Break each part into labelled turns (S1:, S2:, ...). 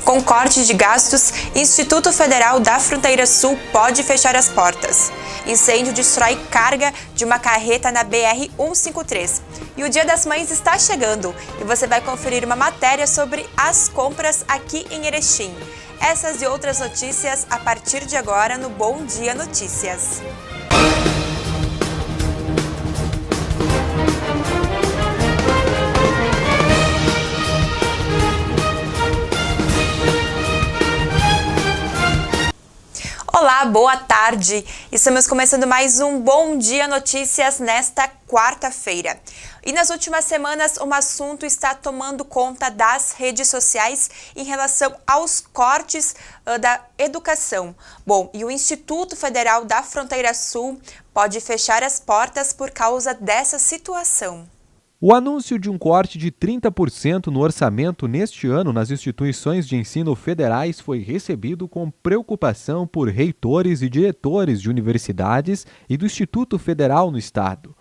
S1: Com corte de gastos, Instituto Federal da Fronteira Sul pode fechar as portas. Incêndio destrói carga de uma carreta na BR-153. E o Dia das Mães está chegando e você vai conferir uma matéria sobre as compras aqui em Erechim. Essas e outras notícias a partir de agora no Bom Dia Notícias. Olá, boa tarde! Estamos começando mais um Bom Dia Notícias nesta quarta-feira. E nas últimas semanas, um assunto está tomando conta das redes sociais em relação aos cortes da educação. Bom, e o Instituto Federal da Fronteira Sul pode fechar as portas por causa dessa situação.
S2: O anúncio de um corte de 30% no orçamento neste ano nas instituições de ensino federais foi recebido com preocupação por reitores e diretores de universidades e do Instituto Federal no estado.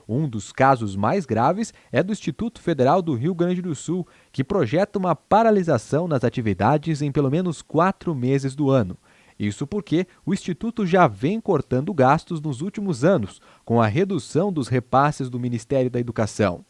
S2: Um dos casos mais graves é do Instituto Federal do Rio Grande do Sul, que projeta uma paralisação nas atividades em pelo menos 4 meses do ano. Isso porque o Instituto já vem cortando gastos nos últimos anos, com a redução dos repasses do Ministério da Educação.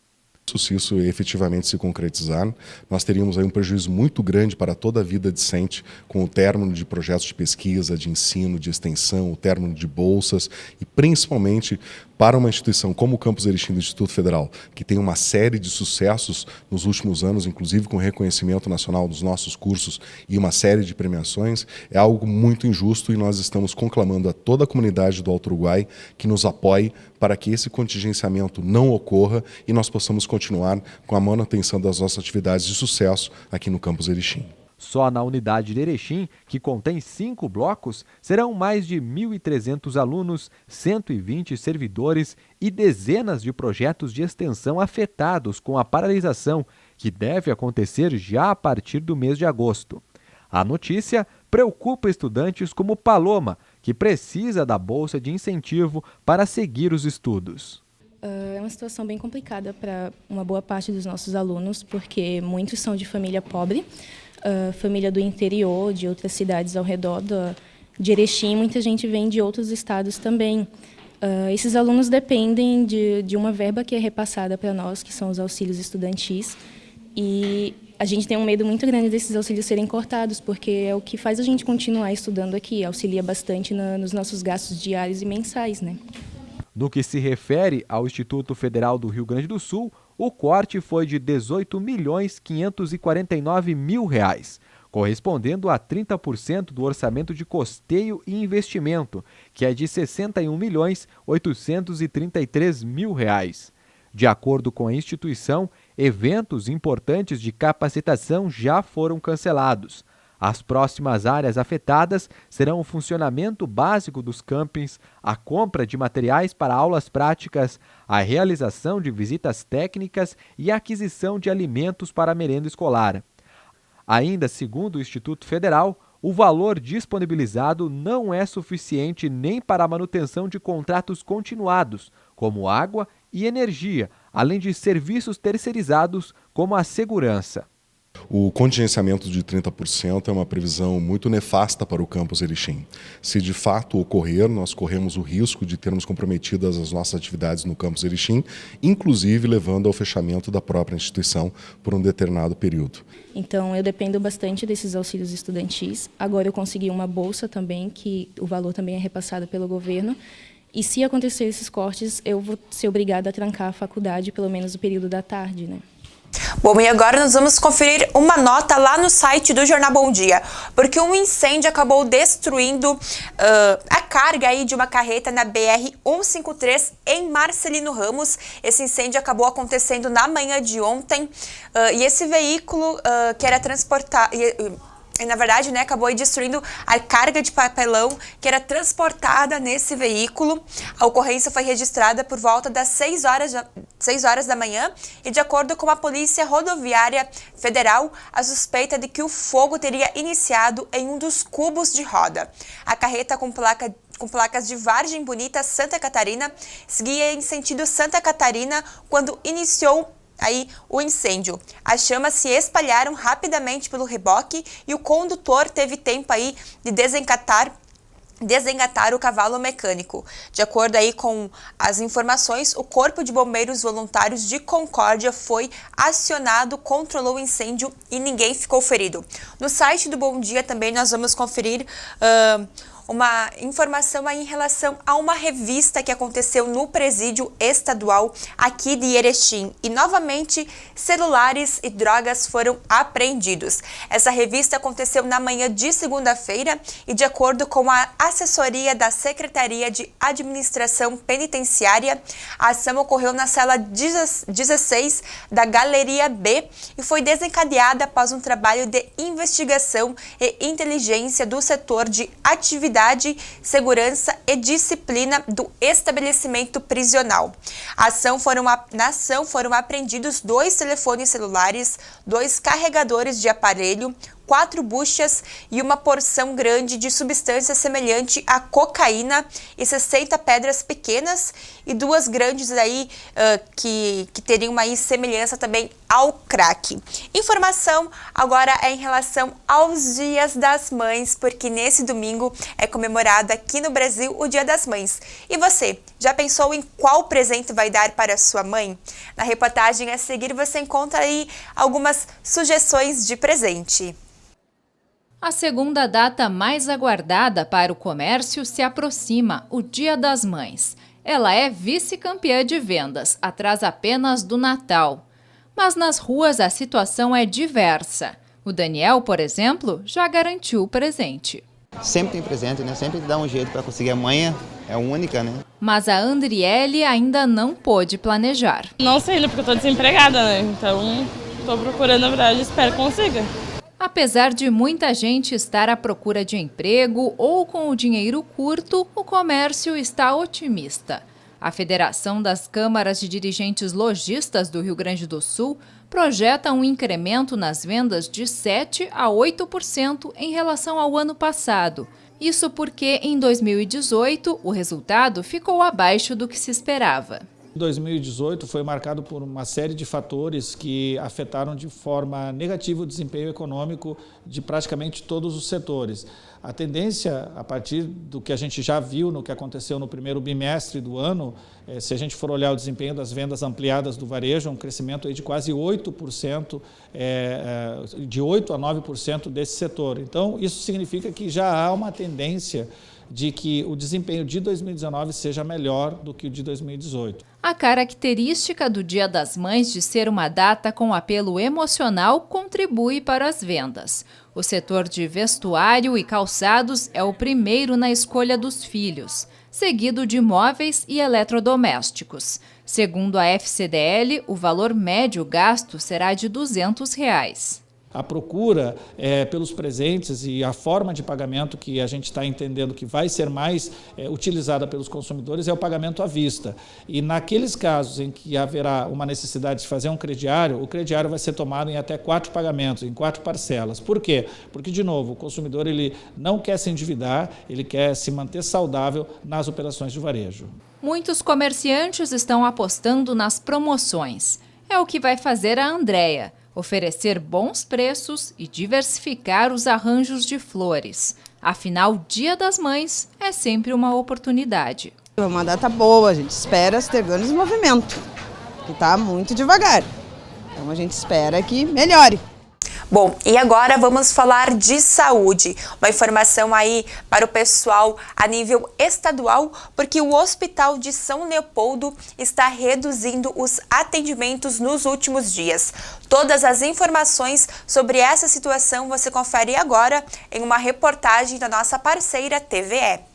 S3: Se isso efetivamente se concretizar, nós teríamos aí um prejuízo muito grande para toda a vida discente, com o término de projetos de pesquisa, de ensino, de extensão, o término de bolsas e principalmente para uma instituição como o Campus Erechim do Instituto Federal, que tem uma série de sucessos nos últimos anos, inclusive com reconhecimento nacional dos nossos cursos e uma série de premiações, é algo muito injusto e nós estamos conclamando a toda a comunidade do Alto Uruguai que nos apoie para que esse contingenciamento não ocorra e nós possamos continuar com a manutenção das nossas atividades de sucesso aqui no Campus Erechim.
S2: Só na unidade de Erechim, que contém 5 blocos, serão mais de 1.300 alunos, 120 servidores e dezenas de projetos de extensão afetados com a paralisação, que deve acontecer já a partir do mês de agosto. A notícia preocupa estudantes como Paloma, que precisa da bolsa de incentivo para seguir os estudos.
S4: É uma situação bem complicada para uma boa parte dos nossos alunos, porque muitos são de família pobre, família do interior, de outras cidades ao redor de Erechim, muita gente vem de outros estados também. Esses alunos dependem de uma verba que é repassada para nós, que são os auxílios estudantis, e a gente tem um medo muito grande desses auxílios serem cortados, porque é o que faz a gente continuar estudando aqui, auxilia bastante nos nossos gastos diários e mensais, né?
S2: No que se refere ao Instituto Federal do Rio Grande do Sul, o corte foi de R$ 18.549.000, correspondendo a 30% do orçamento de custeio e investimento, que é de R$ 61.833.000. De acordo com a instituição, eventos importantes de capacitação já foram cancelados. As próximas áreas afetadas serão o funcionamento básico dos campings, a compra de materiais para aulas práticas, a realização de visitas técnicas e a aquisição de alimentos para a merenda escolar. Ainda segundo o Instituto Federal, o valor disponibilizado não é suficiente nem para a manutenção de contratos continuados, como água e energia, além de serviços terceirizados, como a segurança.
S3: O contingenciamento de 30% é uma previsão muito nefasta para o Campus Erechim. Se de fato ocorrer, nós corremos o risco de termos comprometidas as nossas atividades no Campus Erechim, inclusive levando ao fechamento da própria instituição por um determinado período.
S4: Então, eu dependo bastante desses auxílios estudantis. Agora eu consegui uma bolsa também, que o valor também é repassado pelo governo. E se acontecer esses cortes, eu vou ser obrigada a trancar a faculdade, pelo menos o período da tarde, né?
S1: Bom, e agora nós vamos conferir uma nota lá no site do Jornal Bom Dia, porque um incêndio acabou destruindo a carga aí de uma carreta na BR-153 em Marcelino Ramos. Esse incêndio acabou acontecendo na manhã de ontem e esse veículo que era transportado... E, na verdade, né, acabou destruindo a carga de papelão que era transportada nesse veículo. A ocorrência foi registrada por volta das 6 horas da manhã e, de acordo com a Polícia Rodoviária Federal, a suspeita é de que o fogo teria iniciado em um dos cubos de roda. A carreta com placas de Vargem Bonita, Santa Catarina, seguia em sentido Santa Catarina quando iniciou aí o incêndio. As chamas se espalharam rapidamente pelo reboque e o condutor teve tempo aí de desengatar o cavalo mecânico. De acordo aí com as informações, o Corpo de Bombeiros Voluntários de Concórdia foi acionado, controlou o incêndio e ninguém ficou ferido. No site do Bom Dia também nós vamos conferir uma informação aí em relação a uma revista que aconteceu no presídio estadual aqui de Erechim. E novamente, celulares e drogas foram apreendidos. Essa revista aconteceu na manhã de segunda-feira e, de acordo com a assessoria da Secretaria de Administração Penitenciária, a ação ocorreu na cela 16 da Galeria B e foi desencadeada após um trabalho de investigação e inteligência do setor de atividade, segurança e disciplina do estabelecimento prisional. Na ação foram apreendidos 2 telefones celulares, 2 carregadores de aparelho, 4 buchas e uma porção grande de substância semelhante à cocaína e 60 pedras pequenas e 2 grandes aí que teriam uma semelhança também ao crack. Informação agora é em relação aos Dias das Mães, porque nesse domingo é comemorado aqui no Brasil o Dia das Mães. E você, já pensou em qual presente vai dar para a sua mãe? Na reportagem a seguir você encontra aí algumas sugestões de presente.
S5: A segunda data mais aguardada para o comércio se aproxima, o Dia das Mães. Ela é vice-campeã de vendas, atrás apenas do Natal. Mas nas ruas a situação é diversa. O Daniel, por exemplo, já garantiu o presente.
S6: Sempre tem presente, né? Sempre dá um jeito para conseguir. A mãe é única, né?
S5: Mas a Andriele ainda não pôde planejar.
S7: Não sei, porque eu estou desempregada, né? Então, estou procurando, na verdade, espero que consiga.
S5: Apesar de muita gente estar à procura de emprego ou com o dinheiro curto, o comércio está otimista. A Federação das Câmaras de Dirigentes Lojistas do Rio Grande do Sul projeta um incremento nas vendas de 7% a 8% em relação ao ano passado. Isso porque, em 2018, o resultado ficou abaixo do que se esperava.
S8: 2018 foi marcado por uma série de fatores que afetaram de forma negativa o desempenho econômico de praticamente todos os setores. A tendência, a partir do que a gente já viu no que aconteceu no primeiro bimestre do ano, se a gente for olhar o desempenho das vendas ampliadas do varejo, é um crescimento aí de quase 8%, de 8% a 9% desse setor. Então, isso significa que já há uma tendência de que o desempenho de 2019 seja melhor do que o de 2018.
S5: A característica do Dia das Mães de ser uma data com apelo emocional contribui para as vendas. O setor de vestuário e calçados é o primeiro na escolha dos filhos, seguido de móveis e eletrodomésticos. Segundo a FCDL, o valor médio gasto será de R$ 200.
S8: A procura pelos presentes e a forma de pagamento que a gente está entendendo que vai ser mais utilizada pelos consumidores é o pagamento à vista. E naqueles casos em que haverá uma necessidade de fazer um crediário, o crediário vai ser tomado em até 4 pagamentos, em 4 parcelas. Por quê? Porque, de novo, o consumidor ele não quer se endividar, ele quer se manter saudável nas operações de varejo.
S5: Muitos comerciantes estão apostando nas promoções. É o que vai fazer a Andréia. Oferecer bons preços e diversificar os arranjos de flores. Afinal, Dia das Mães é sempre uma oportunidade.
S9: É uma data boa, a gente espera ter grandes movimento, que está muito devagar. Então a gente espera que melhore.
S1: Bom, e agora vamos falar de saúde. Uma informação aí para o pessoal a nível estadual, porque o Hospital de São Leopoldo está reduzindo os atendimentos nos últimos dias. Todas as informações sobre essa situação você confere agora em uma reportagem da nossa parceira TVE.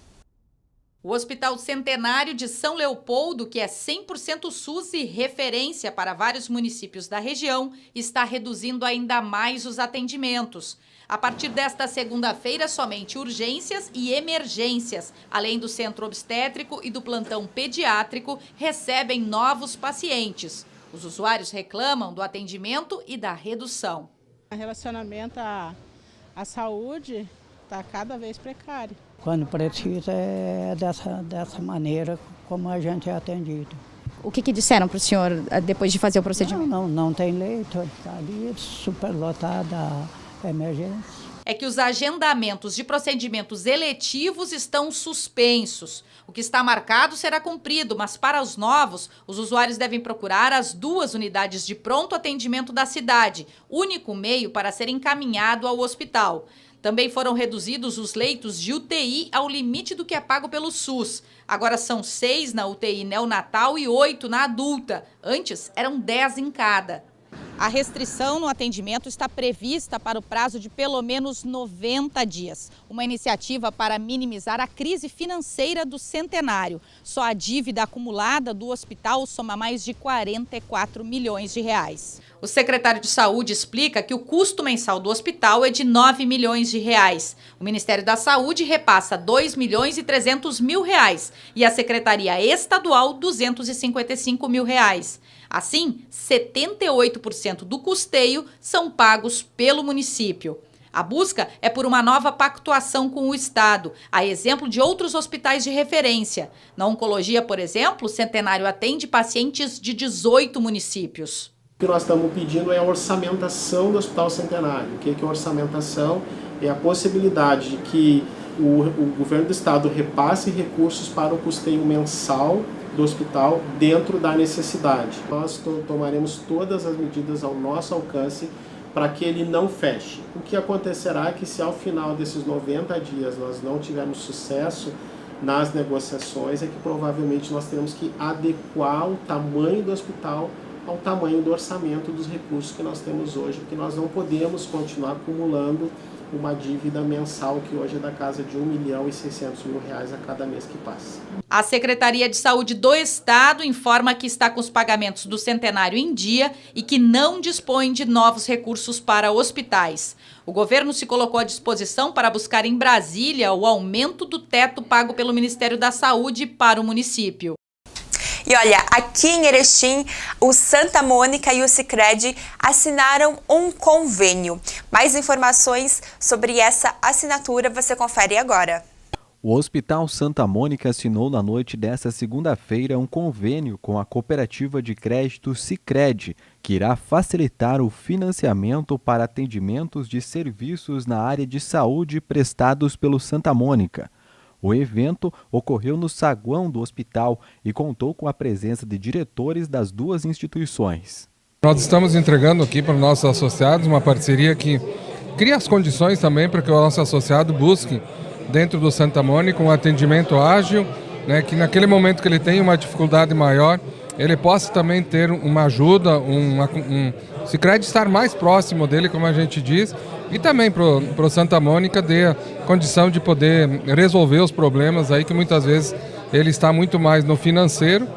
S10: O Hospital Centenário de São Leopoldo, que é 100% SUS e referência para vários municípios da região, está reduzindo ainda mais os atendimentos. A partir desta segunda-feira, somente urgências e emergências, além do centro obstétrico e do plantão pediátrico, recebem novos pacientes. Os usuários reclamam do atendimento e da redução.
S11: O relacionamento à saúde está cada vez precário.
S12: Quando precisa é dessa maneira como a gente é atendido. O que disseram para o senhor depois de fazer o procedimento?
S13: Não tem leito, está ali superlotada a emergência.
S10: É que os agendamentos de procedimentos eletivos estão suspensos. O que está marcado será cumprido, mas para os novos, os usuários devem procurar as 2 unidades de pronto atendimento da cidade, único meio para ser encaminhado ao hospital. Também foram reduzidos os leitos de UTI ao limite do que é pago pelo SUS. Agora são 6 na UTI neonatal e 8 na adulta. Antes eram 10 em cada. A restrição no atendimento está prevista para o prazo de pelo menos 90 dias. Uma iniciativa para minimizar a crise financeira do centenário. Só a dívida acumulada do hospital soma mais de 44 milhões de reais. O secretário de Saúde explica que o custo mensal do hospital é de 9 milhões de reais. O Ministério da Saúde repassa 2 milhões e 300 mil reais e a Secretaria Estadual 255 mil reais. Assim, 78% do custeio são pagos pelo município. A busca é por uma nova pactuação com o Estado, a exemplo de outros hospitais de referência. Na oncologia, por exemplo, o Centenário atende pacientes de 18 municípios.
S14: O que nós estamos pedindo é a orçamentação do Hospital Centenário. O que é a orçamentação? É a possibilidade de que o governo do Estado repasse recursos para o custeio mensal do hospital dentro da necessidade. Nós tomaremos todas as medidas ao nosso alcance para que ele não feche. O que acontecerá é que se ao final desses 90 dias nós não tivermos sucesso nas negociações, é que provavelmente nós teremos que adequar o tamanho do hospital ao tamanho do orçamento dos recursos que nós temos hoje, porque nós não podemos continuar acumulando uma dívida mensal que hoje é da casa de R$ 1.600.000 a cada mês que passa.
S10: A Secretaria de Saúde do Estado informa que está com os pagamentos do centenário em dia e que não dispõe de novos recursos para hospitais. O governo se colocou à disposição para buscar em Brasília o aumento do teto pago pelo Ministério da Saúde para o município.
S1: E olha, aqui em Erechim, o Santa Mônica e o Sicredi assinaram um convênio. Mais informações sobre essa assinatura você confere agora.
S2: O Hospital Santa Mônica assinou na noite desta segunda-feira um convênio com a cooperativa de crédito Sicredi, que irá facilitar o financiamento para atendimentos de serviços na área de saúde prestados pelo Santa Mônica. O evento ocorreu no saguão do hospital e contou com a presença de diretores das 2 instituições.
S15: Nós estamos entregando aqui para os nossos associados uma parceria que cria as condições também para que o nosso associado busque dentro do Santa Mônica um atendimento ágil, né, que naquele momento que ele tem uma dificuldade maior, ele possa também ter uma ajuda, Sicredi estar mais próximo dele, como a gente diz, e também para o Santa Mônica dê a condição de poder resolver os problemas aí que muitas vezes ele está muito mais no financeiro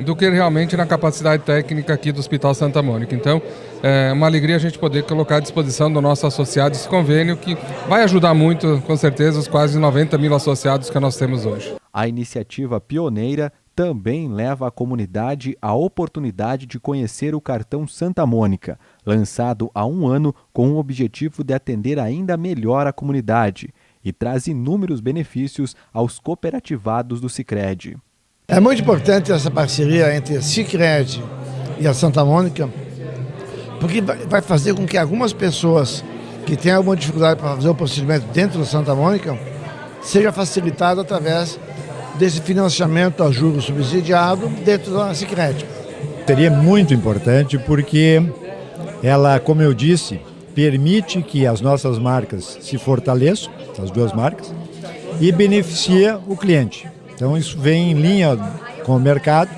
S15: do que realmente na capacidade técnica aqui do Hospital Santa Mônica. Então, é uma alegria a gente poder colocar à disposição do nosso associado esse convênio que vai ajudar muito, com certeza, os quase 90 mil associados que nós temos hoje.
S2: A iniciativa pioneira também leva à comunidade a oportunidade de conhecer o cartão Santa Mônica, lançado há 1 ano com o objetivo de atender ainda melhor a comunidade e traz inúmeros benefícios aos cooperativados do Sicredi.
S16: É muito importante essa parceria entre a Sicredi e a Santa Mônica, porque vai fazer com que algumas pessoas que têm alguma dificuldade para fazer o procedimento dentro da Santa Mônica seja facilitado através desse financiamento a juros subsidiado dentro da Sicredi.
S17: Seria muito importante porque ela, como eu disse, permite que as nossas marcas se fortaleçam, as 2 marcas, e beneficia o cliente. Então isso vem em linha com o mercado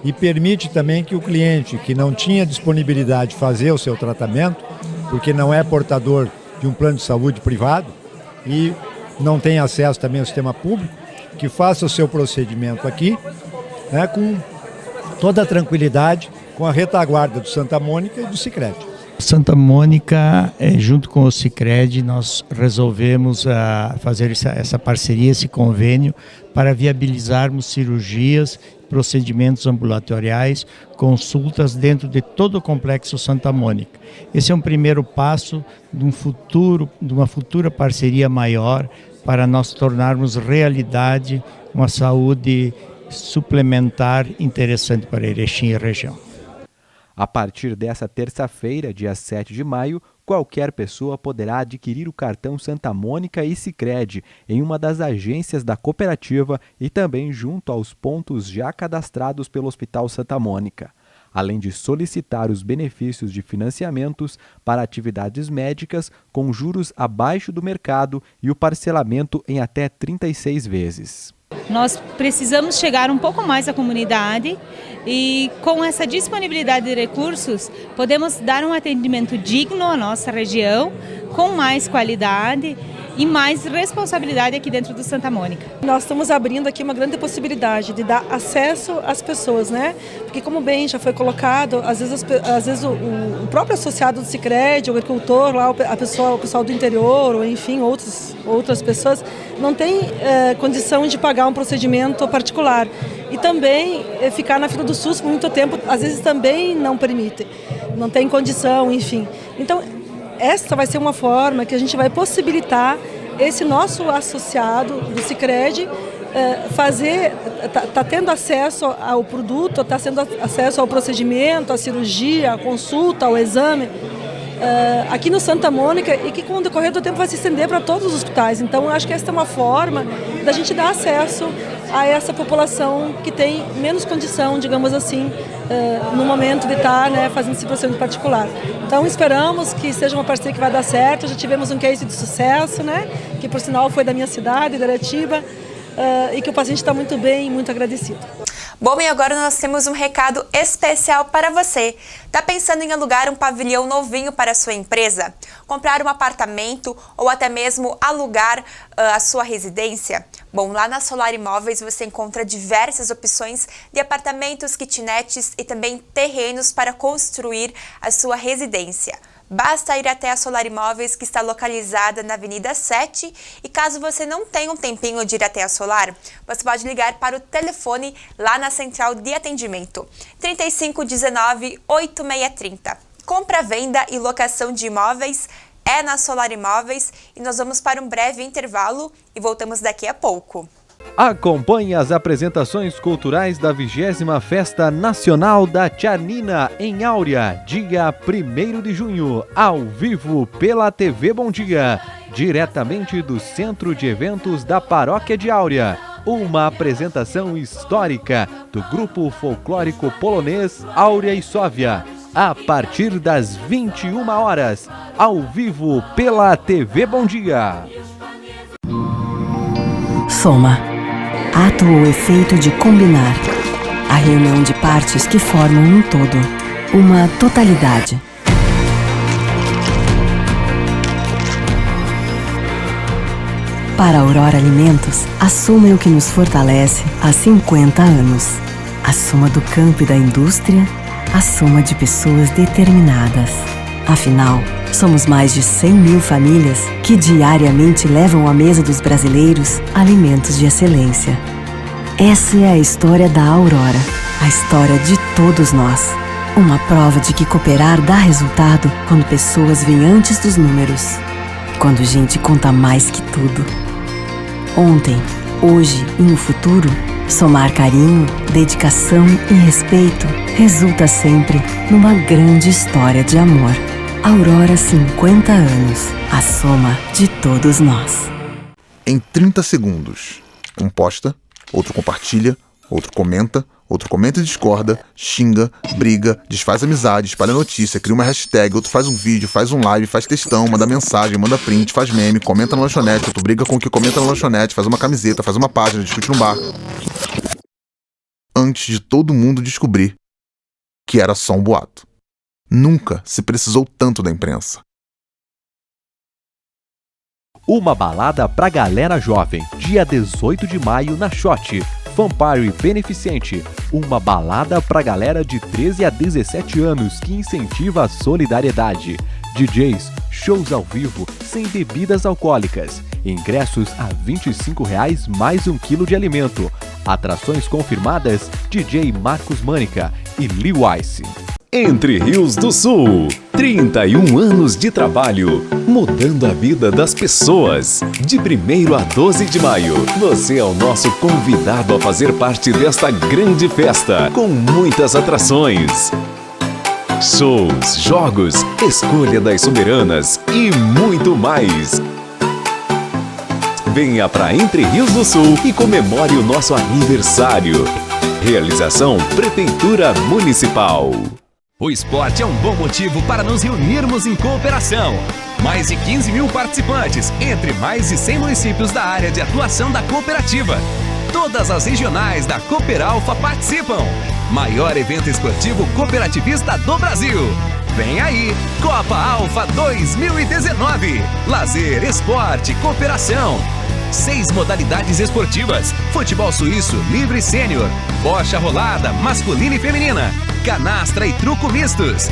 S17: e permite também que o cliente que não tinha disponibilidade de fazer o seu tratamento, porque não é portador de um plano de saúde privado e não tem acesso também ao sistema público, que faça o seu procedimento aqui, né, com toda a tranquilidade, com a retaguarda do Santa Mônica e do Sicredi.
S18: Santa Mônica, junto com o Sicredi, nós resolvemos fazer essa parceria, esse convênio, para viabilizarmos cirurgias, procedimentos ambulatoriais, consultas dentro de todo o complexo Santa Mônica. Esse é um primeiro passo de uma futura parceria maior para nós tornarmos realidade uma saúde suplementar interessante para Erechim e região.
S2: A partir dessa terça-feira, dia 7 de maio, qualquer pessoa poderá adquirir o cartão Santa Mônica e Sicredi em uma das agências da cooperativa e também junto aos pontos já cadastrados pelo Hospital Santa Mônica, além de solicitar os benefícios de financiamentos para atividades médicas com juros abaixo do mercado e o parcelamento em até 36 vezes.
S19: Nós precisamos chegar um pouco mais à comunidade e com essa disponibilidade de recursos podemos dar um atendimento digno à nossa região, com mais qualidade e mais responsabilidade aqui dentro do Santa Mônica.
S20: Nós estamos abrindo aqui uma grande possibilidade de dar acesso às pessoas, né? Porque como bem já foi colocado, às vezes o próprio associado do Sicredi, o agricultor, lá, o pessoal do interior, ou enfim, outras pessoas, não tem condição de pagar um procedimento particular. E também ficar na fila do SUS por muito tempo, às vezes também não permite, não tem condição, enfim. Então, esta vai ser uma forma que a gente vai possibilitar esse nosso associado do Sicredi tá tendo acesso ao produto, está tendo acesso ao procedimento, à cirurgia, à consulta, ao exame, aqui no Santa Mônica, e que com o decorrer do tempo vai se estender para todos os hospitais. Então, eu acho que esta é uma forma da gente dar acesso a essa população que tem menos condição, digamos assim, no momento de estar, né, fazendo esse procedimento particular. Então, esperamos que seja uma parceria que vai dar certo. Já tivemos um case de sucesso, né, que por sinal foi da minha cidade, de Aratiba, e que o paciente está muito bem e muito agradecido.
S1: Bom, e agora nós temos um recado especial para você. Tá pensando em alugar um pavilhão novinho para a sua empresa? Comprar um apartamento ou até mesmo alugar a sua residência? Bom, lá na Solar Imóveis você encontra diversas opções de apartamentos, kitnets e também terrenos para construir a sua residência. Basta ir até a Solar Imóveis, que está localizada na Avenida 7, e caso você não tenha um tempinho de ir até a Solar, você pode ligar para o telefone lá na central de atendimento, 3519-8630. Compra, venda e locação de imóveis é na Solar Imóveis, e nós vamos para um breve intervalo e voltamos daqui a pouco.
S2: Acompanhe as apresentações culturais da 20ª Festa Nacional da Tcharnina em Áurea, dia 1º de junho, ao vivo pela TV Bom Dia, diretamente do Centro de Eventos da Paróquia de Áurea. Uma apresentação histórica do grupo folclórico polonês Áurea e Sóvia, a partir das 21 horas, ao vivo pela TV Bom Dia.
S21: Soma. Ato ou efeito de combinar. A reunião de partes que formam um todo. Uma totalidade. Para a Aurora Alimentos, a Soma é o que nos fortalece há 50 anos. A soma do campo e da indústria, a soma de pessoas determinadas. Afinal, somos mais de 100 mil famílias que diariamente levam à mesa dos brasileiros alimentos de excelência. Essa é a história da Aurora, a história de todos nós. Uma prova de que cooperar dá resultado quando pessoas vêm antes dos números. Quando gente conta mais que tudo. Ontem, hoje e no futuro, somar carinho, dedicação e respeito resulta sempre numa grande história de amor. Aurora 50 anos, a soma de todos nós.
S22: Em 30 segundos, um posta, outro compartilha, outro comenta e discorda, xinga, briga, desfaz amizade, espalha notícia, cria uma hashtag, outro faz um vídeo, faz um live, faz textão, manda mensagem, manda print, faz meme, comenta na lanchonete, outro briga com o que comenta na lanchonete, faz uma camiseta, faz uma página, discute no bar. Antes de todo mundo descobrir que era só um boato. Nunca se precisou tanto da imprensa.
S2: Uma balada pra galera jovem, dia 18 de maio na Shot. Fanparty beneficente. Uma balada pra galera de 13 a 17 anos que incentiva a solidariedade. DJs, shows ao vivo, sem bebidas alcoólicas. Ingressos a R$ 25,00 mais 1 quilo de alimento. Atrações confirmadas, DJ Marcos Mânica e Lil Ice.
S3: Entre Rios do Sul, 31 anos de trabalho, mudando a vida das pessoas. De 1º a 12 de maio, você é o nosso convidado a fazer parte desta grande festa, com muitas atrações. Shows, jogos, escolha das soberanas e muito mais. Venha para Entre Rios do Sul e comemore o nosso aniversário. Realização Prefeitura Municipal.
S4: O esporte é um bom motivo para nos reunirmos em cooperação. Mais de 15 mil participantes, entre mais de 100 municípios da área de atuação da cooperativa. Todas as regionais da Cooperalfa participam. Maior evento esportivo cooperativista do Brasil. Vem aí, Copa Alfa 2019. Lazer, esporte, cooperação. 6 modalidades esportivas: futebol suíço, livre sênior, bocha rolada, masculina e feminina, canastra e truco mistos.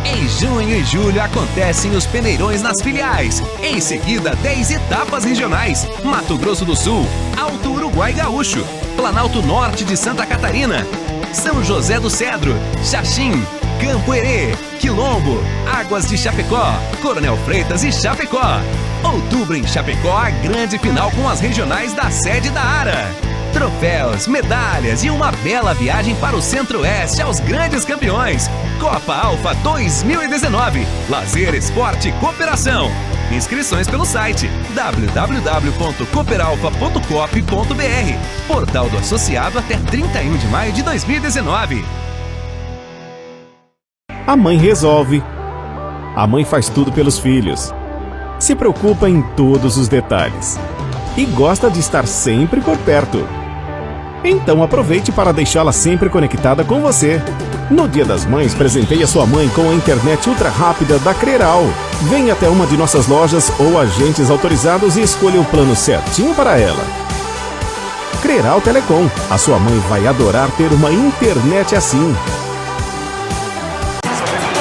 S4: Em junho e julho acontecem os peneirões nas filiais. Em seguida, 10 etapas regionais: Mato Grosso do Sul, Alto Uruguai Gaúcho, Planalto Norte de Santa Catarina, São José do Cedro, Xaxim, Campo Herê, Quilombo, Águas de Chapecó, Coronel Freitas e Chapecó. Outubro em Chapecó, a grande final com as regionais da sede da ARA. Troféus, medalhas e uma bela viagem para o Centro-Oeste aos grandes campeões. Copa Alfa 2019. Lazer, esporte e cooperação. Inscrições pelo site www.cooperalfa.coop.br. Portal do associado até 31 de maio de 2019.
S23: A mãe resolve. A mãe faz tudo pelos filhos. Se preocupa em todos os detalhes. E gosta de estar sempre por perto. Então aproveite para deixá-la sempre conectada com você. No Dia das Mães, presenteie a sua mãe com a internet ultra rápida da Creral. Venha até uma de nossas lojas ou agentes autorizados e escolha o plano certinho para ela. Creral Telecom. A sua mãe vai adorar ter uma internet assim.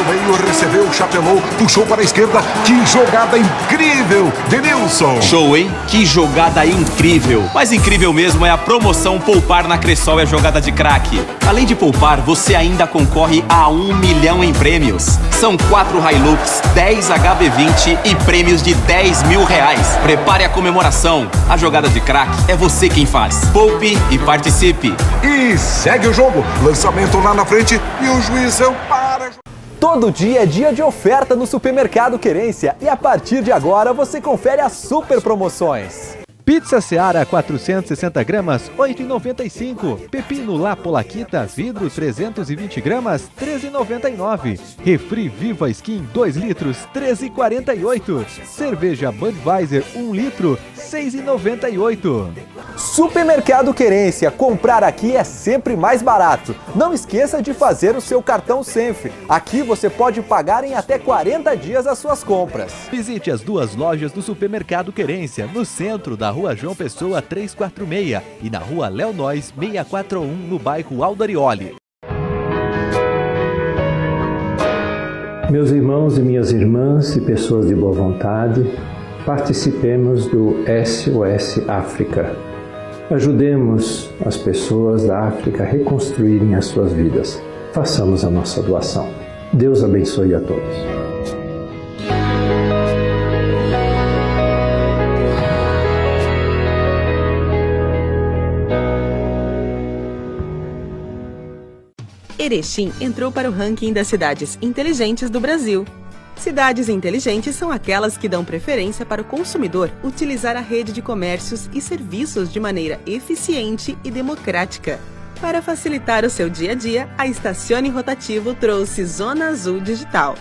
S24: Meio recebeu, chapelou, puxou para a esquerda. Que jogada incrível, Denilson!
S25: Show, hein? Que jogada incrível! Mas incrível mesmo é a promoção Poupar na Cressol é jogada de craque. Além de poupar, você ainda concorre a 1 milhão em prêmios. São 4 Hilux, 10 HB20 e prêmios de 10 mil reais. Prepare a comemoração. A jogada de craque é você quem faz. Poupe e participe.
S24: E segue o jogo. Lançamento lá na frente e o juizão para.
S26: Todo dia é dia de oferta no Supermercado Querência e a partir de agora você confere as super promoções.
S2: Pizza Seara 460 gramas, R$ 8,95. Pepino La Polaquita, vidro 320 gramas, R$ 13,99. Refri Viva Skin 2 litros, R$ 13,48. Cerveja Budweiser 1 litro, R$ 6,98.
S26: Supermercado Querência, comprar aqui é sempre mais barato. Não esqueça de fazer o seu cartão Senf. Aqui você pode pagar em até 40 dias as suas compras.
S2: Visite as 2 lojas do Supermercado Querência, no centro da Rua João Pessoa 346 e na Rua Léo Nois 641, no bairro Aldarioli.
S27: Meus irmãos e minhas irmãs e pessoas de boa vontade, participemos do SOS África. Ajudemos as pessoas da África a reconstruírem as suas vidas. Façamos a nossa doação. Deus abençoe a todos.
S28: Erechim entrou para o ranking das cidades inteligentes do Brasil. Cidades inteligentes são aquelas que dão preferência para o consumidor utilizar a rede de comércios e serviços de maneira eficiente e democrática. Para facilitar o seu dia a dia, a Estacione Rotativo trouxe Zona Azul Digital.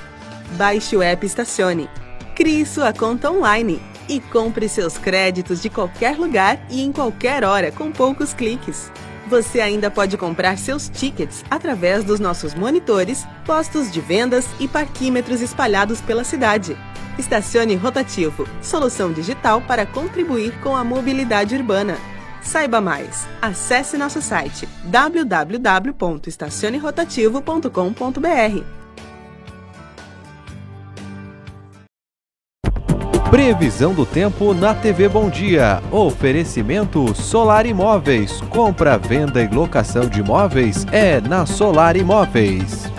S28: Baixe o app Estacione, crie sua conta online e compre seus créditos de qualquer lugar e em qualquer hora com poucos cliques. Você ainda pode comprar seus tickets através dos nossos monitores, postos de vendas e parquímetros espalhados pela cidade. Estacione Rotativo, solução digital para contribuir com a mobilidade urbana. Saiba mais. Acesse nosso site www.estacionerotativo.com.br.
S2: Previsão do tempo na TV Bom Dia. Oferecimento Solar Imóveis. Compra, venda e locação de imóveis é na Solar Imóveis.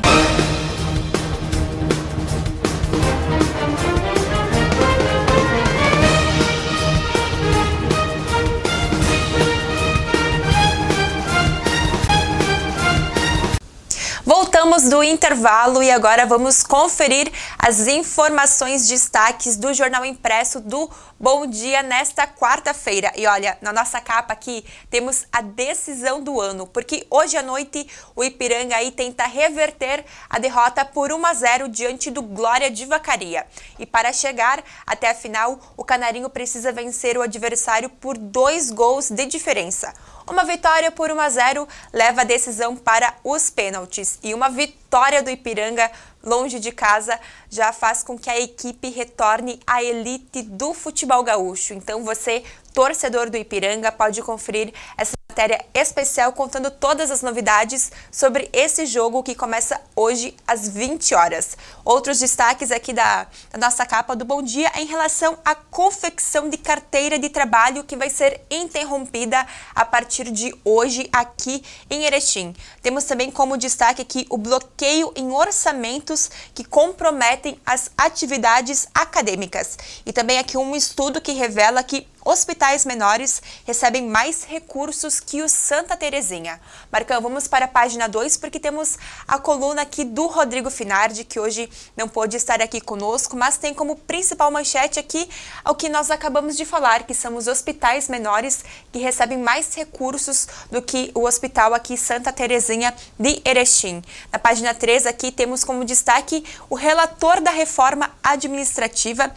S1: Voltamos do intervalo e agora vamos conferir as informações, destaques do Jornal Impresso do Bom Dia nesta quarta-feira. E olha, na nossa capa aqui temos a decisão do ano, porque hoje à noite o Ipiranga aí tenta reverter a derrota por 1-0 diante do Glória de Vacaria. E para chegar até a final, o Canarinho precisa vencer o adversário por 2 gols de diferença. Uma vitória por 1-0 leva a decisão para os pênaltis. E uma vitória do Ipiranga longe de casa já faz com que a equipe retorne à elite do futebol gaúcho. Então você, torcedor do Ipiranga, pode conferir essa matéria especial contando todas as novidades sobre esse jogo que começa hoje às 20 horas. Outros destaques aqui da nossa capa do Bom Dia em relação à confecção de carteira de trabalho que vai ser interrompida a partir de hoje aqui em Erechim. Temos também como destaque aqui o bloqueio em orçamentos que comprometem as atividades acadêmicas. E também aqui um estudo que revela que hospitais menores recebem mais recursos que o Santa Terezinha. Marcão, vamos para a página 2 porque temos a coluna aqui do Rodrigo Finardi, que hoje não pôde estar aqui conosco, mas tem como principal manchete aqui o que nós acabamos de falar, que são os hospitais menores que recebem mais recursos do que o hospital aqui Santa Terezinha de Erechim. Na página 3 aqui temos como destaque o relator da reforma administrativa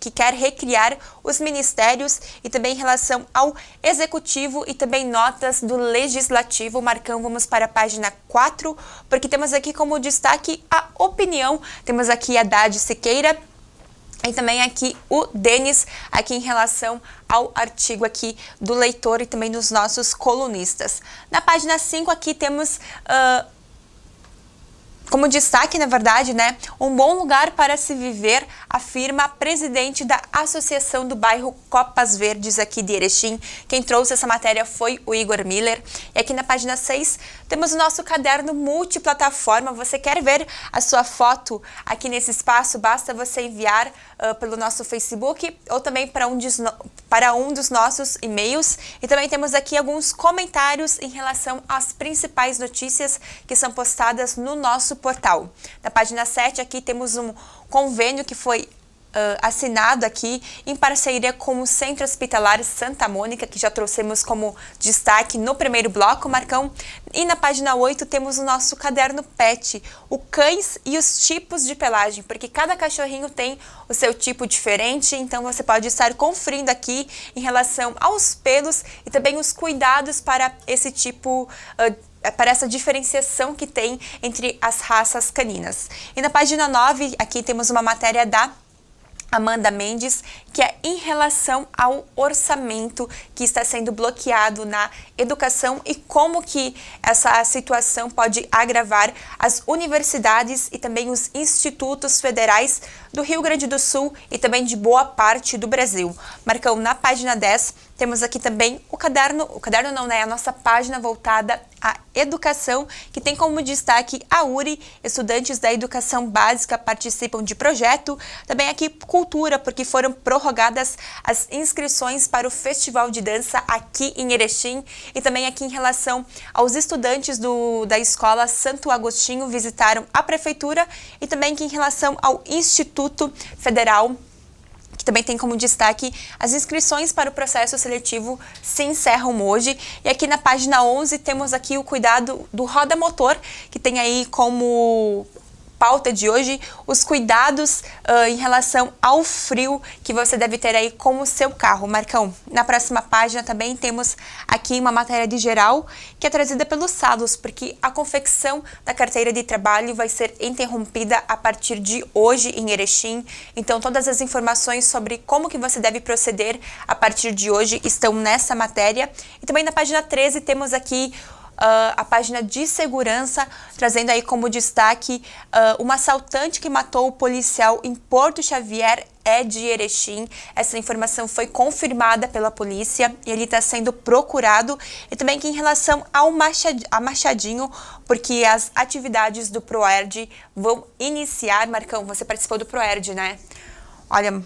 S1: que quer recriar os ministérios e também em relação ao executivo e também notas do legislativo. Marcão, vamos para a página 4, porque temos aqui como destaque a opinião. Temos aqui a Haddad Siqueira e também aqui o Denis, aqui em relação ao artigo aqui do leitor e também dos nossos colunistas. Na página 5 aqui temos como destaque, na verdade, um bom lugar para se viver, afirma a presidente da Associação do Bairro Copas Verdes aqui de Erechim. Quem trouxe essa matéria foi o Igor Miller. E aqui na página 6 temos o nosso caderno multiplataforma. Você quer ver a sua foto aqui nesse espaço? Basta você enviar pelo nosso Facebook ou também para um dos nossos e-mails. E também temos aqui alguns comentários em relação às principais notícias que são postadas no nosso portal. Na página 7 aqui temos um convênio que foi assinado aqui em parceria com o Centro Hospitalar Santa Mônica, que já trouxemos como destaque no primeiro bloco, Marcão. E na página 8 temos o nosso caderno PET, o cães e os tipos de pelagem, porque cada cachorrinho tem o seu tipo diferente, então você pode estar conferindo aqui em relação aos pelos e também os cuidados para esse tipo para essa diferenciação que tem entre as raças caninas. E na página 9, aqui temos uma matéria da Amanda Mendes, que é em relação ao orçamento que está sendo bloqueado na educação e como que essa situação pode agravar as universidades e também os institutos federais do Rio Grande do Sul e também de boa parte do Brasil. Marcão, na página 10, temos aqui também o caderno não, a nossa página voltada à educação, que tem como destaque a URI, estudantes da educação básica participam de projeto, também aqui cultura, porque foram prorrogadas as inscrições para o Festival de Dança aqui em Erechim, e também aqui em relação aos estudantes da Escola Santo Agostinho visitaram a Prefeitura, e também aqui em relação ao Instituto Federal, que também tem como destaque as inscrições para o processo seletivo se encerram hoje. E aqui na página 11 temos aqui o cuidado do roda motor, que tem aí como pauta de hoje os cuidados em relação ao frio que você deve ter aí com o seu carro. Marcão, na próxima página também temos aqui uma matéria de geral que é trazida pelos Salos, porque a confecção da carteira de trabalho vai ser interrompida a partir de hoje em Erechim. Então todas as informações sobre como que você deve proceder a partir de hoje estão nessa matéria. E também na página 13 temos aqui a página de segurança, trazendo aí como destaque um assaltante que matou o policial em Porto Xavier é de Erechim. Essa informação foi confirmada pela polícia e ele está sendo procurado. E também que em relação ao Machadinho, porque as atividades do ProERD vão iniciar. Marcão, você participou do ProERD, né? Olha,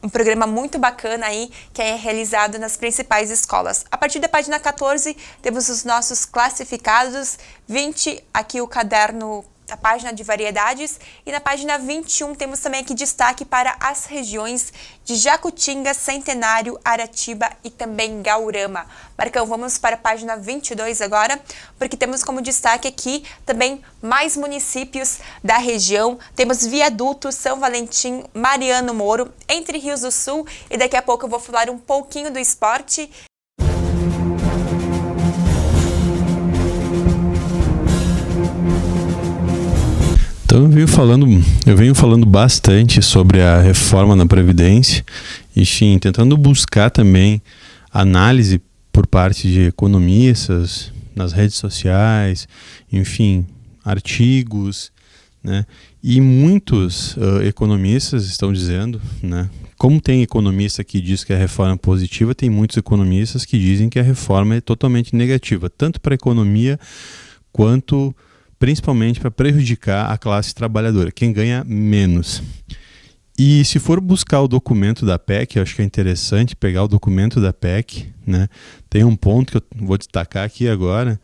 S1: Um programa muito bacana aí que é realizado nas principais escolas. A partir da página 14 temos os nossos classificados, 20 aqui o caderno, a página de variedades, e na página 21 temos também aqui destaque para as regiões de Jacutinga, Centenário, Aratiba e também Gaurama. Marcão, vamos para a página 22 agora, porque temos como destaque aqui também mais municípios da região. Temos Viaduto, São Valentim, Mariano Moro, Entre Rios do Sul, e daqui a pouco eu vou falar um pouquinho do esporte.
S5: Então eu venho falando bastante sobre a reforma na Previdência, enfim, tentando buscar também análise por parte de economistas nas redes sociais, enfim, artigos, né? E muitos economistas estão dizendo, né? Como tem economista que diz que a reforma é positiva, tem muitos economistas que dizem que a reforma é totalmente negativa, tanto para a economia quanto principalmente para prejudicar a classe trabalhadora, quem ganha menos. E se for buscar o documento da PEC, eu acho que é interessante pegar o documento da PEC, né? Tem um ponto que eu vou destacar aqui agora,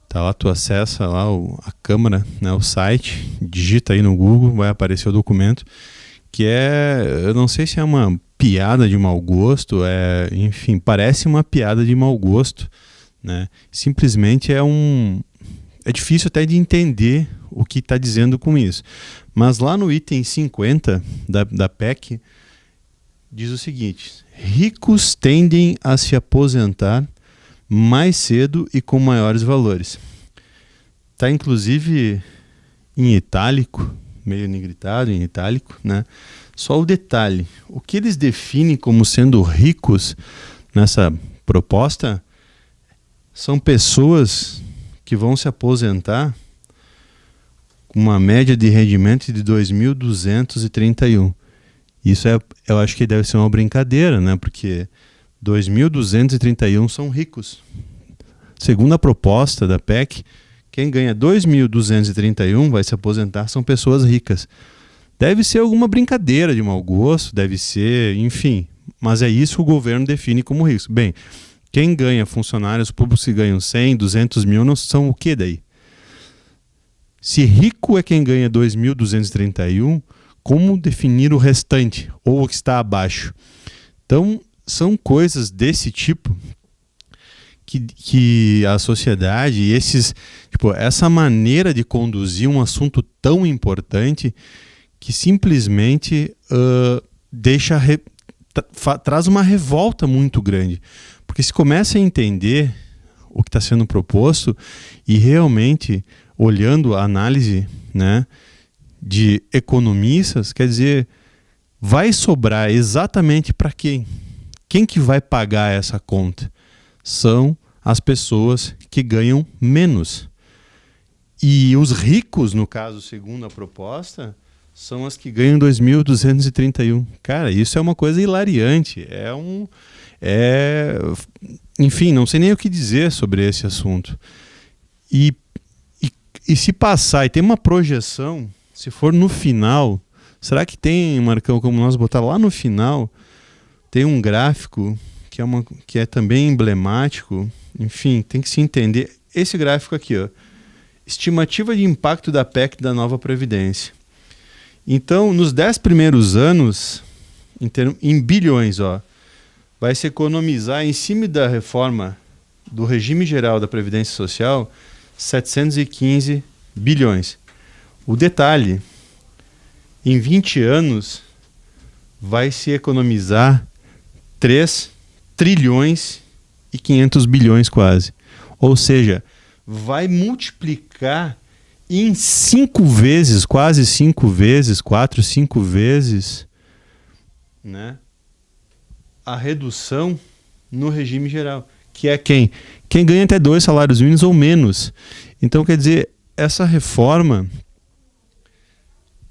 S5: tá lá, tu acessa lá a Câmara, né, o site, digita aí no Google, vai aparecer o documento, que eu não sei se é uma piada de mau gosto, enfim, parece uma piada de mau gosto, né? Simplesmente é difícil até de entender o que está dizendo com isso. Mas lá no item 50 da PEC, diz o seguinte: ricos tendem a se aposentar mais cedo e com maiores valores. Está inclusive em itálico, meio negritado, em itálico, né? Só o detalhe, o que eles definem como sendo ricos nessa proposta são pessoas que vão se aposentar com uma média de rendimento de 2.231. Isso eu acho que deve ser uma brincadeira, né? Porque 2.231 são ricos. Segundo a proposta da PEC, quem ganha 2.231 vai se aposentar são pessoas ricas. Deve ser alguma brincadeira de mau gosto, deve ser, enfim. Mas é isso que o governo define como ricos. Bem, quem ganha, funcionários públicos que ganham 100, 200 mil, não são o que daí? Se rico é quem ganha 2.231, como definir o restante, ou o que está abaixo? Então, são coisas desse tipo que a sociedade e essa maneira de conduzir um assunto tão importante que simplesmente traz uma revolta muito grande. Porque se começa a entender o que está sendo proposto e realmente olhando a análise, né, de economistas, quer dizer, vai sobrar exatamente para quem? Quem que vai pagar essa conta? São as pessoas que ganham menos. E os ricos, no caso, segundo a proposta, são as que ganham 2.231. Cara, isso é uma coisa hilariante. Enfim, não sei nem o que dizer sobre esse assunto. E se passar, e tem uma projeção, se for no final, será que tem, Marcão, como nós botar lá no final, tem um gráfico que é também emblemático, enfim, tem que se entender. Esse gráfico aqui, ó, estimativa de impacto da PEC da nova Previdência. Então, nos 10 primeiros anos, em bilhões, ó, vai se economizar em cima da reforma do regime geral da Previdência Social 715 bilhões. O detalhe, em 20 anos vai se economizar 3 trilhões e 500 bilhões quase. Ou seja, vai multiplicar em 5 vezes, quase 5 vezes, 4, 5 vezes, né, a redução no regime geral, que é quem ganha até 2 salários mínimos ou menos. Então, quer dizer, essa reforma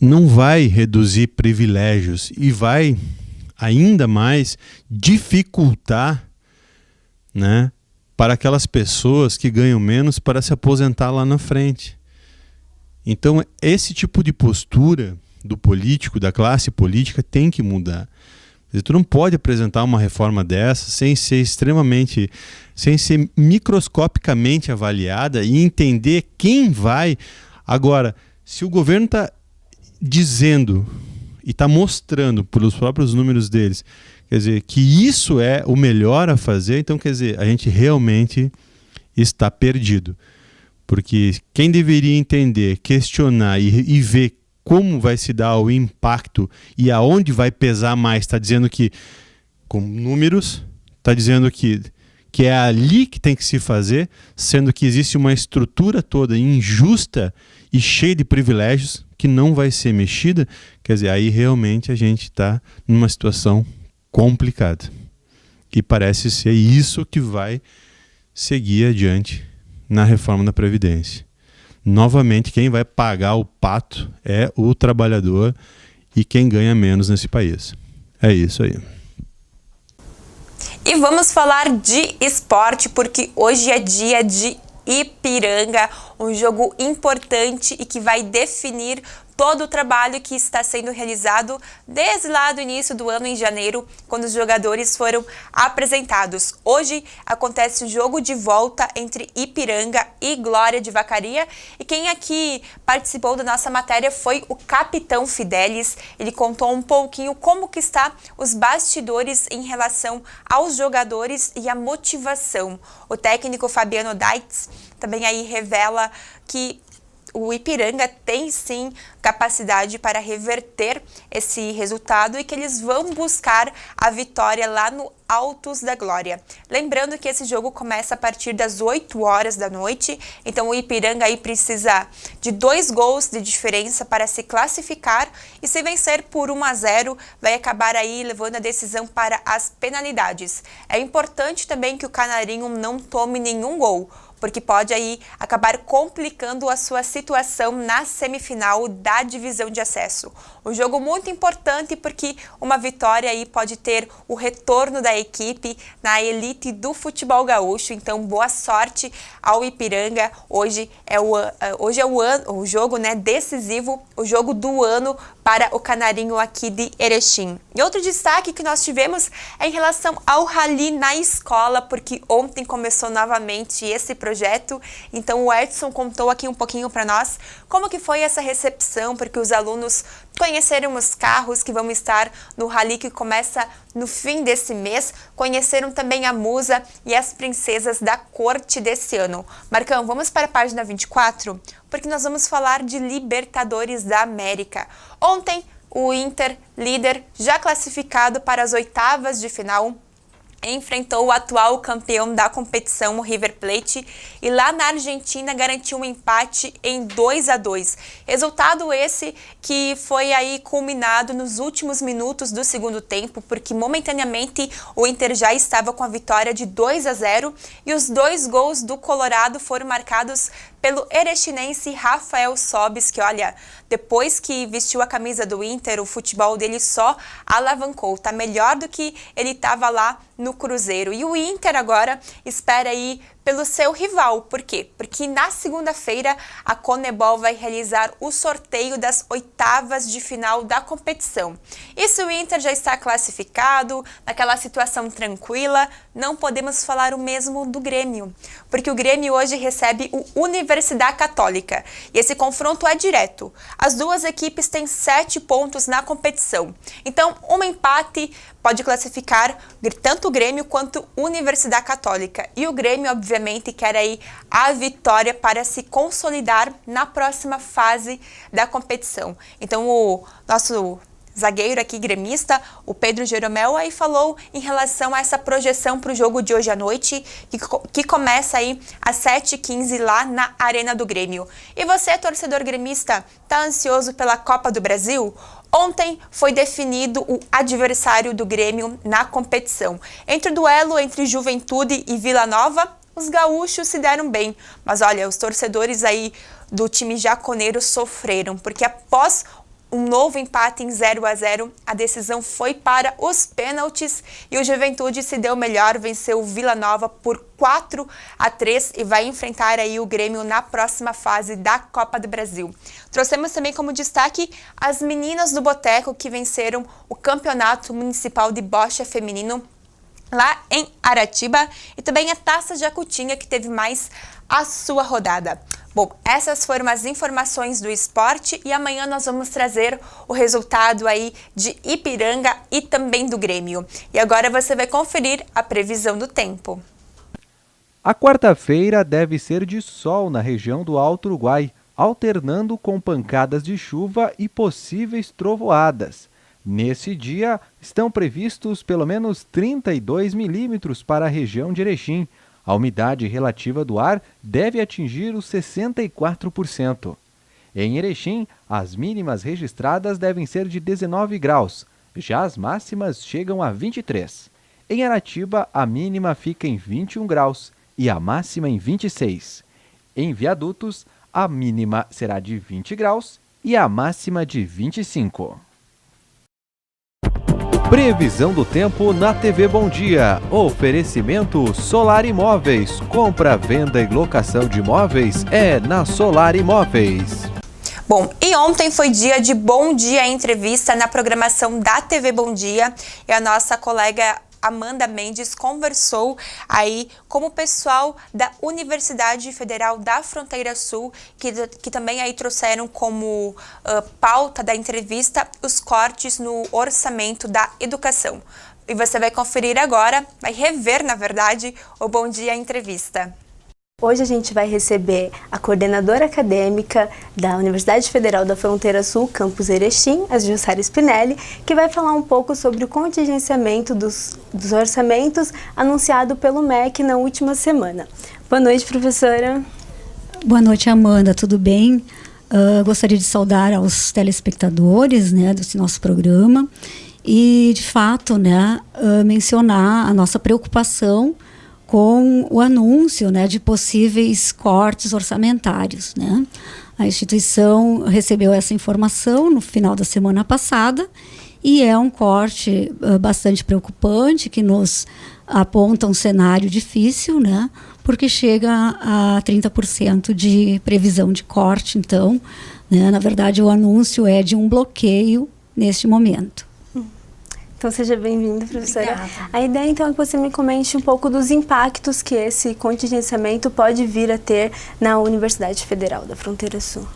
S5: não vai reduzir privilégios e vai ainda mais dificultar, né, para aquelas pessoas que ganham menos para se aposentar lá na frente. Então, esse tipo de postura do político, da classe política, tem que mudar. Tu não pode apresentar uma reforma dessa sem ser microscopicamente avaliada e entender quem vai. Agora, se o governo está dizendo e está mostrando pelos próprios números deles, quer dizer, que isso é o melhor a fazer, então, quer dizer, a gente realmente está perdido. Porque quem deveria entender, questionar e ver como vai se dar o impacto e aonde vai pesar mais, está dizendo que, com números, está dizendo que é ali que tem que se fazer, sendo que existe uma estrutura toda injusta e cheia de privilégios que não vai ser mexida. Quer dizer, aí realmente a gente está numa situação complicada. E parece ser isso que vai seguir adiante na reforma da Previdência. Novamente, quem vai pagar o pato é o trabalhador e quem ganha menos nesse país. É isso aí.
S1: E vamos falar de esporte, porque hoje é dia de Ipiranga, um jogo importante e que vai definir todo o trabalho que está sendo realizado desde lá do início do ano, em janeiro, quando os jogadores foram apresentados. Hoje acontece o jogo de volta entre Ipiranga e Glória de Vacaria, e quem aqui participou da nossa matéria foi o capitão Fidelis. Ele contou um pouquinho como que está os bastidores em relação aos jogadores e a motivação. O técnico Fabiano Daitz também aí revela que o Ipiranga tem sim capacidade para reverter esse resultado e que eles vão buscar a vitória lá no Altos da Glória. Lembrando que esse jogo começa a partir das 8 horas da noite, então o Ipiranga aí precisa de 2 gols de diferença para se classificar, e se vencer por 1-0 vai acabar aí levando a decisão para as penalidades. É importante também que o Canarinho não tome nenhum gol, porque pode aí acabar complicando a sua situação na semifinal da divisão de acesso. Um jogo muito importante porque uma vitória aí pode ter o retorno da equipe na elite do futebol gaúcho. Então, boa sorte ao Ipiranga. Hoje é o jogo, né, decisivo, o jogo do ano para o Canarinho aqui de Erechim. E outro destaque que nós tivemos é em relação ao Rally na escola, porque ontem começou novamente esse projeto. Então o Edson contou aqui um pouquinho para nós como que foi essa recepção, porque os alunos conheceram os carros que vão estar no Rally que começa no fim desse mês, conheceram também a musa e as princesas da corte desse ano. Marcão, vamos para a página 24, porque nós vamos falar de Libertadores da América. Ontem, o Inter, líder, já classificado para as oitavas de final, enfrentou o atual campeão da competição, o River Plate, e lá na Argentina garantiu um empate em 2-2. Resultado esse que foi aí culminado nos últimos minutos do segundo tempo, porque momentaneamente o Inter já estava com a vitória de 2-0 e os 2 gols do Colorado foram marcados pelo erechinense Rafael Sobis, que olha, depois que vestiu a camisa do Inter, o futebol dele só alavancou, tá melhor do que ele estava lá no Cruzeiro. E o Inter agora espera aí pelo seu rival. Por quê? Porque na segunda-feira a Conmebol vai realizar o sorteio das oitavas de final da competição. E se o Inter já está classificado, naquela situação tranquila, não podemos falar o mesmo do Grêmio, porque o Grêmio hoje recebe o Universidade Católica e esse confronto é direto. As duas equipes têm 7 pontos na competição, então um empate pode classificar tanto o Grêmio quanto a Universidade Católica. E o Grêmio, obviamente, quer aí a vitória para se consolidar na próxima fase da competição. Então, o nosso zagueiro aqui, gremista, o Pedro Jeromel, aí falou em relação a essa projeção para o jogo de hoje à noite, que começa aí às 7h15 lá na Arena do Grêmio. E você, torcedor gremista, tá ansioso pela Copa do Brasil? Ontem foi definido o adversário do Grêmio na competição. Entre o duelo entre Juventude e Vila Nova, os gaúchos se deram bem. Mas olha, os torcedores aí do time jaconeiro sofreram, porque após um novo empate em 0-0. A decisão foi para os pênaltis e o Juventude se deu melhor, venceu o Vila Nova por 4-3 e vai enfrentar aí o Grêmio na próxima fase da Copa do Brasil. Trouxemos também como destaque as meninas do Boteco que venceram o Campeonato Municipal de Bocha Feminino lá em Aratiba e também a Taça Jacutinga que teve mais a sua rodada. Bom, essas foram as informações do esporte e amanhã nós vamos trazer o resultado aí de Ipiranga e também do Grêmio. E agora você vai conferir a previsão do tempo.
S2: A quarta-feira deve ser de sol na região do Alto Uruguai, alternando com pancadas de chuva e possíveis trovoadas. Nesse dia, estão previstos pelo menos 32 milímetros para a região de Erechim. A umidade relativa do ar deve atingir os 64%. Em Erechim, as mínimas registradas devem ser de 19 graus, já as máximas chegam a 23. Em Aratiba, a mínima fica em 21 graus e a máxima em 26. Em Viadutos, a mínima será de 20 graus e a máxima de 25. Previsão do tempo na TV Bom Dia. Oferecimento Solar Imóveis. Compra, venda e locação de imóveis é na Solar Imóveis.
S1: Bom, e ontem foi dia de Bom Dia Entrevista na programação da TV Bom Dia e a nossa colega Amanda Mendes conversou aí com o pessoal da Universidade Federal da Fronteira Sul, que também aí trouxeram como pauta da entrevista os cortes no orçamento da educação. E você vai conferir agora, vai rever, na verdade, o Bom Dia Entrevista.
S6: Hoje a gente vai receber a coordenadora acadêmica da Universidade Federal da Fronteira Sul, Campus Erechim, a Jussara Spinelli, que vai falar um pouco sobre o contingenciamento dos orçamentos anunciado pelo MEC na última semana. Boa noite, professora.
S7: Boa noite, Amanda. Tudo bem? Gostaria de saudar aos telespectadores, né, desse nosso programa e, de fato, né, mencionar a nossa preocupação com o anúncio, né, de possíveis cortes orçamentários, né? A instituição recebeu essa informação no final da semana passada e é um corte bastante preocupante que nos aponta um cenário difícil, né? Porque chega a 30% de previsão de corte. Então, né, na verdade, o anúncio é de um bloqueio neste momento.
S6: Então, seja bem-vinda, professora.
S7: Obrigada.
S6: A ideia, então, é que você me comente um pouco dos impactos que esse contingenciamento pode vir a ter na Universidade Federal da Fronteira Sul.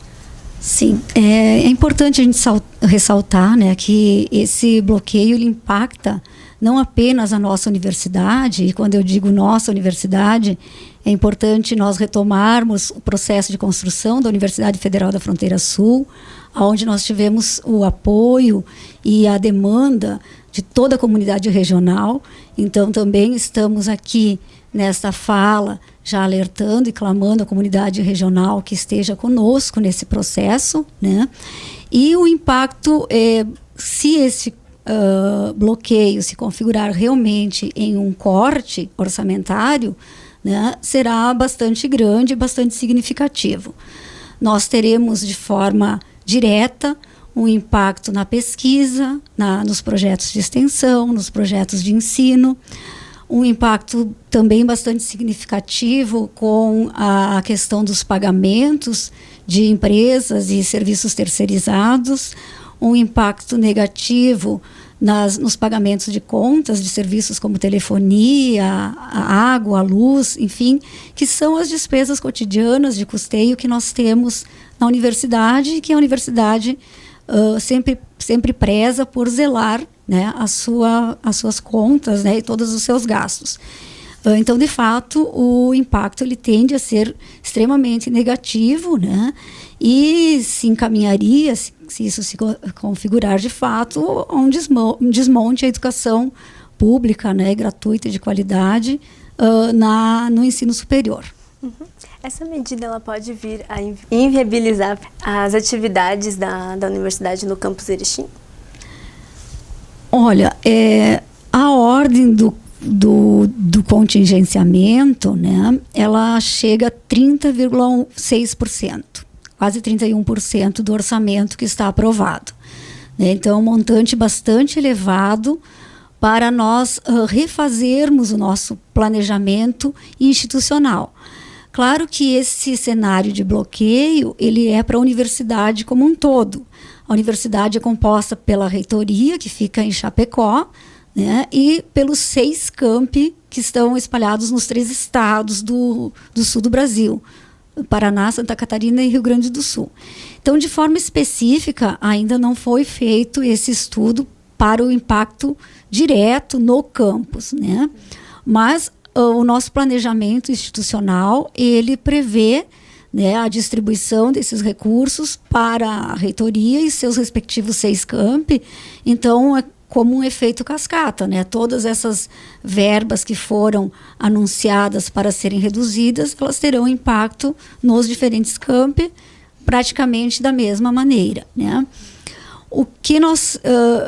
S7: Sim, é importante a gente ressaltar, né, que esse bloqueio ele impacta não apenas a nossa universidade, e quando eu digo nossa universidade, é importante nós retomarmos o processo de construção da Universidade Federal da Fronteira Sul, onde nós tivemos o apoio e a demanda de toda a comunidade regional. Então, também estamos aqui nesta fala, já alertando e clamando a comunidade regional que esteja conosco nesse processo, né? E o impacto, se esse bloqueio se configurar realmente em um corte orçamentário, né, será bastante grande e bastante significativo. Nós teremos de forma direta um impacto na pesquisa, nos projetos de extensão, nos projetos de ensino, um impacto também bastante significativo com a questão dos pagamentos de empresas e serviços terceirizados, um impacto negativo nos pagamentos de contas de serviços como telefonia, a água, a luz, enfim, que são as despesas cotidianas de custeio que nós temos na universidade e que a universidade sempre preza por zelar, né, as suas contas, né, e todos os seus gastos. Então, de fato, o impacto ele tende a ser extremamente negativo, né, e se encaminharia, se isso se configurar de fato, a um desmonte à educação pública, né, gratuita e de qualidade no ensino superior.
S6: Uhum. Essa medida ela pode vir a inviabilizar as atividades da universidade no campus Erechim?
S7: Olha, a ordem do contingenciamento, né, ela chega a 30,6%. quase 31% do orçamento que está aprovado. Né? Então, é um montante bastante elevado para nós refazermos o nosso planejamento institucional. Claro que esse cenário de bloqueio, ele é para a universidade como um todo. A universidade é composta pela reitoria, que fica em Chapecó, né, e pelos 6 campi que estão espalhados nos 3 estados do sul do Brasil, Paraná, Santa Catarina e Rio Grande do Sul. Então, de forma específica, ainda não foi feito esse estudo para o impacto direto no campus, né? Mas o nosso planejamento institucional, ele prevê, né, a distribuição desses recursos para a reitoria e seus respectivos 6 campi. Então, é como um efeito cascata, né? Todas essas verbas que foram anunciadas para serem reduzidas, elas terão impacto nos diferentes campi praticamente da mesma maneira, né? O que nós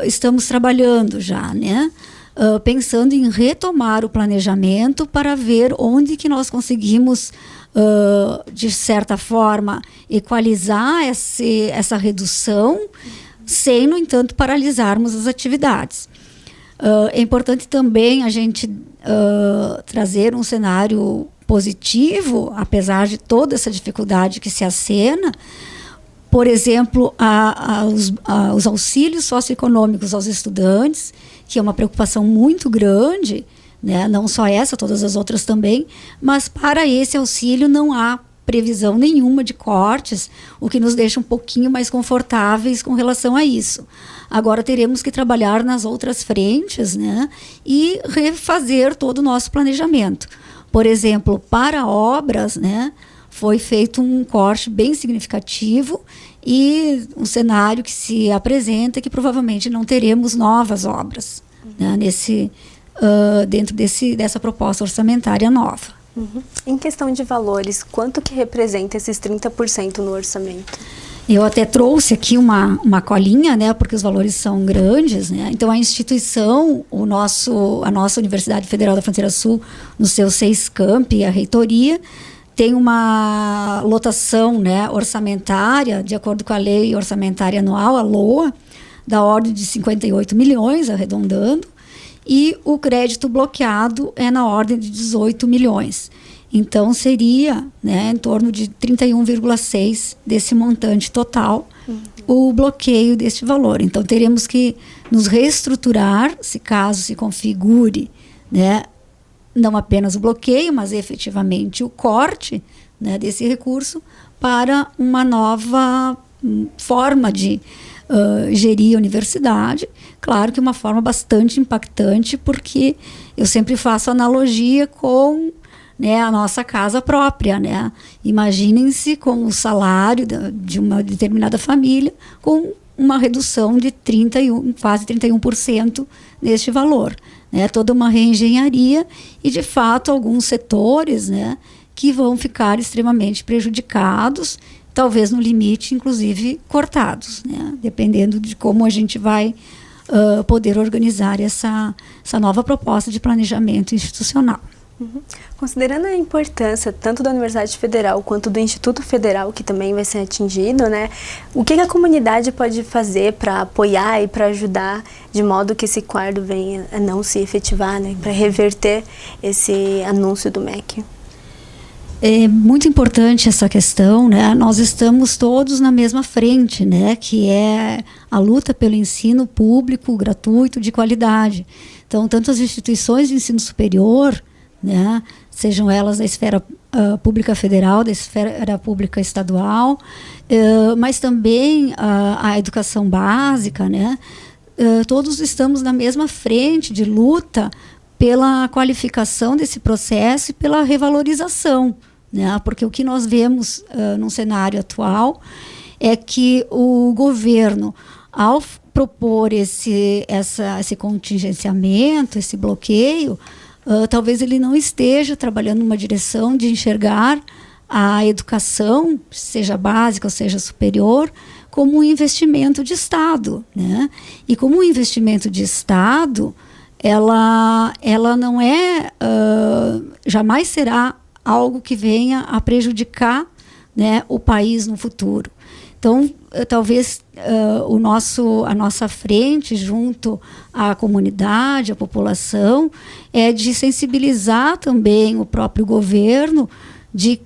S7: estamos trabalhando já, né? Pensando em retomar o planejamento para ver onde que nós conseguimos, de certa forma, equalizar essa redução, sem, no entanto, paralisarmos as atividades. É importante também a gente trazer um cenário positivo, apesar de toda essa dificuldade que se acena. Por exemplo, os auxílios socioeconômicos aos estudantes, que é uma preocupação muito grande, né? Não só essa, todas as outras também, mas para esse auxílio não há previsão nenhuma de cortes, o que nos deixa um pouquinho mais confortáveis com relação a isso. Agora teremos que trabalhar nas outras frentes, né? E refazer todo o nosso planejamento. Por exemplo, para obras, né, foi feito um corte bem significativo e um cenário que se apresenta é que provavelmente não teremos novas obras, né, dentro dessa proposta orçamentária nova.
S6: Uhum. Em questão de valores, quanto que representa esses 30% no orçamento?
S7: Eu até trouxe aqui uma colinha, né, porque os valores são grandes, né? Então, a instituição, a nossa Universidade Federal da Fronteira Sul, nos seus 6 campi, a reitoria, tem uma lotação, né, orçamentária, de acordo com a Lei Orçamentária Anual, a LOA, da ordem de 58 milhões, arredondando, e o crédito bloqueado é na ordem de 18 milhões. Então, seria, né, em torno de 31,6 desse montante total, o bloqueio deste valor. Então, teremos que nos reestruturar, se caso se configure, né, não apenas o bloqueio, mas efetivamente o corte, né, desse recurso para uma nova forma de gerir a universidade. Claro que uma forma bastante impactante, porque eu sempre faço analogia com, né, a nossa casa própria, né? Imaginem-se com o salário de uma determinada família com uma redução de quase 31% neste valor, né? Toda uma reengenharia e, de fato, alguns setores, né, que vão ficar extremamente prejudicados, talvez no limite, inclusive, cortados, né? Dependendo de como a gente vai poder organizar essa nova proposta de planejamento institucional.
S6: Uhum. Considerando a importância tanto da Universidade Federal quanto do Instituto Federal, que também vai ser atingido, né, o que a comunidade pode fazer para apoiar e para ajudar de modo que esse quadro venha a não se efetivar, né, para reverter esse anúncio do MEC?
S7: É muito importante essa questão, né? Nós estamos todos na mesma frente, né? Que é a luta pelo ensino público, gratuito, de qualidade. Então, tanto as instituições de ensino superior, né, sejam elas da esfera pública federal, da esfera pública estadual, mas também a educação básica, né? Todos estamos na mesma frente de luta pela qualificação desse processo e pela revalorização, né? Porque o que nós vemos no cenário atual é que o governo, ao propor esse contingenciamento, esse bloqueio, talvez ele não esteja trabalhando numa direção de enxergar a educação, seja básica ou seja superior, como um investimento de Estado, né? E como um investimento de Estado, ela não é, jamais será algo que venha a prejudicar, né, o país no futuro. Então, talvez a nossa frente junto à comunidade, à população, é de sensibilizar também o próprio governo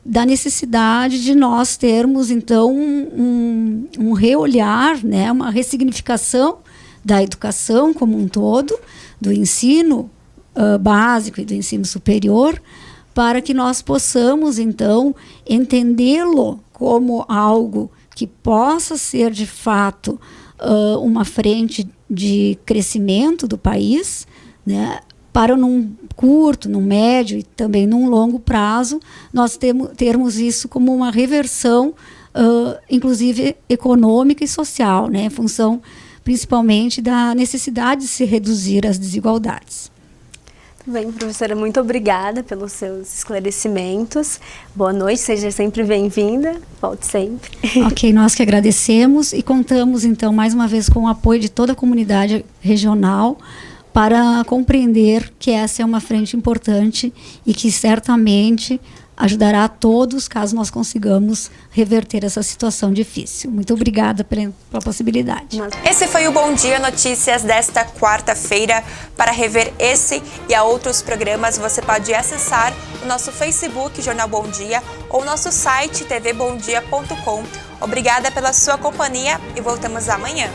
S7: da necessidade de nós termos, então, um reolhar, né, uma ressignificação da educação como um todo, do ensino básico e do ensino superior, para que nós possamos, então, entendê-lo como algo que possa ser, de fato, uma frente de crescimento do país, né, para num curto, num médio e também num longo prazo, nós termos isso como uma reversão, inclusive econômica e social, né, em função principalmente da necessidade de se reduzir as desigualdades.
S6: Bem, professora, muito obrigada pelos seus esclarecimentos. Boa noite, seja sempre bem-vinda. Volte sempre.
S7: Ok, nós que agradecemos e contamos, então, mais uma vez com o apoio de toda a comunidade regional para compreender que essa é uma frente importante e que certamente ajudará a todos caso nós consigamos reverter essa situação difícil. Muito obrigada pela possibilidade.
S1: Esse foi o Bom Dia Notícias desta quarta-feira. Para rever esse e a outros programas, você pode acessar o nosso Facebook Jornal Bom Dia ou o nosso site tvbomdia.com. Obrigada pela sua companhia e voltamos amanhã.